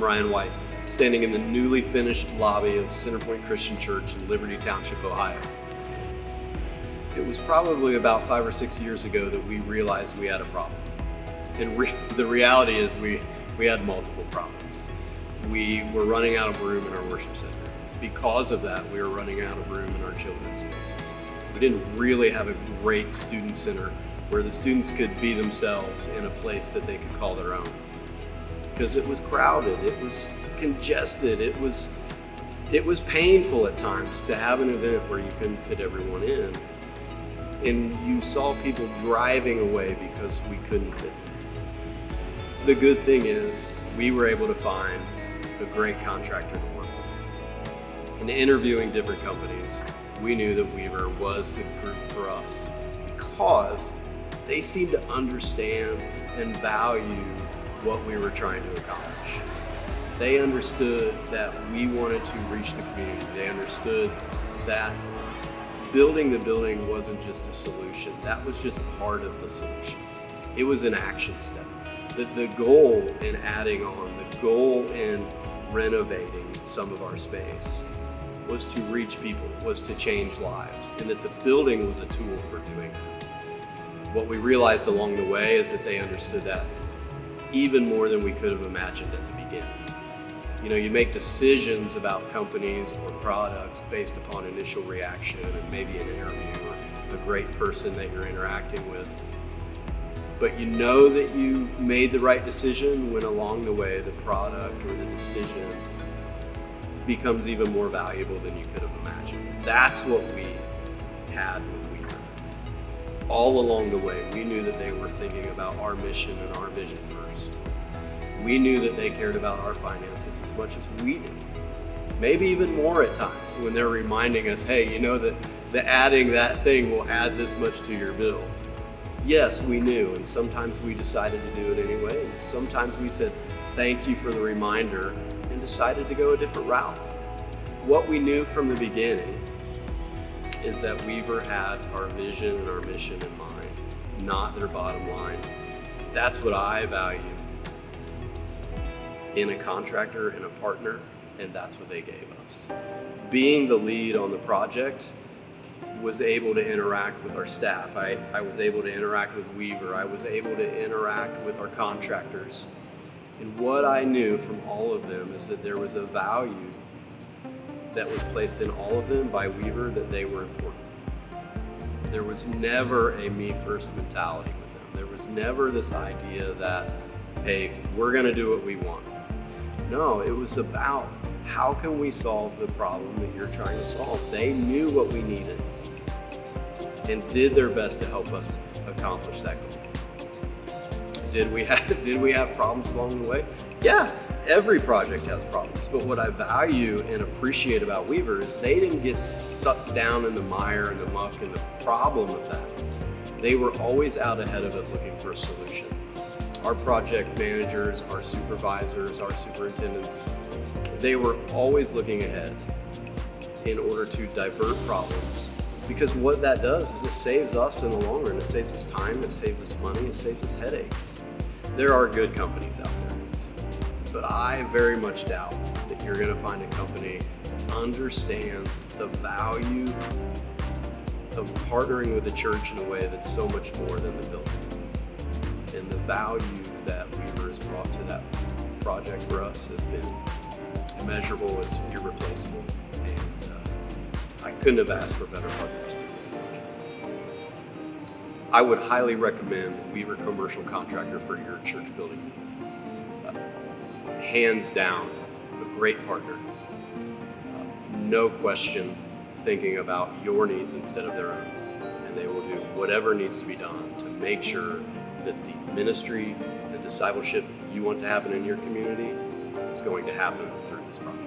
I'm Ryan White, standing in the newly finished lobby of Center Pointe Christian Church in Liberty Township, Ohio. It was probably about 5 or 6 years ago that we realized we had a problem. And the reality is we had multiple problems. We were running out of room in our worship center. Because of that, we were running out of room in our children's spaces. We didn't really have a great student center where the students could be themselves in a place that they could call their own. Because it was crowded, it was congested, it was painful at times to have an event where you couldn't fit everyone in. And you saw people driving away because we couldn't fit them. The good thing is we were able to find a great contractor to work with. In interviewing different companies, we knew that Weaver was the group for us because they seemed to understand and value what we were trying to accomplish. They understood that we wanted to reach the community. They understood that building the building wasn't just a solution. That was just part of the solution. It was an action step. The goal in adding on, the goal in renovating some of our space was to reach people, was to change lives, and that the building was a tool for doing that. What we realized along the way is that they understood that even more than we could have imagined at the beginning. You know, you make decisions about companies or products based upon initial reaction and maybe an interview or a great person that you're interacting with. But you know that you made the right decision when along the way the product or the decision becomes even more valuable than you could have imagined. That's what we had with Weaver. All along the way, we knew that they were thinking about our mission and our vision first. We knew that they cared about our finances as much as we did. Maybe even more at times when they're reminding us, hey, you know that adding that thing will add this much to your bill. Yes, we knew, and sometimes we decided to do it anyway, and sometimes we said, thank you for the reminder, and decided to go a different route. What we knew from the beginning is that Weaver had our vision and our mission in mind, not their bottom line. That's what I value in a contractor and a partner, and that's what they gave us. Being the lead on the project, was able to interact with our staff. I was able to interact with Weaver. I was able to interact with our contractors. And what I knew from all of them is that there was a value that was placed in all of them by Weaver that they were important. There was never a me first mentality with them. There was never this idea that, hey, we're gonna do what we want. No, it was about how can we solve the problem that you're trying to solve. They knew what we needed and did their best to help us accomplish that goal. Did we have problems along the way? Yeah, every project has problems, but what I value and appreciate about Weaver is they didn't get sucked down in the mire and the muck and the problem of that. They were always out ahead of it looking for a solution. Our project managers, our supervisors, our superintendents, they were always looking ahead in order to divert problems. Because what that does is it saves us in the long run. It saves us time, it saves us money, it saves us headaches. There are good companies out there, but I very much doubt that you're gonna find a company that understands the value of partnering with the church in a way that's so much more than the building. And the value that Weaver has brought to that project for us has been immeasurable, it's irreplaceable. I couldn't have asked for better partners through the project. I would highly recommend Weaver Commercial Contractor for your church building need. Hands down, a great partner. No question, thinking about your needs instead of their own. And they will do whatever needs to be done to make sure that the ministry, the discipleship you want to happen in your community is going to happen through this project.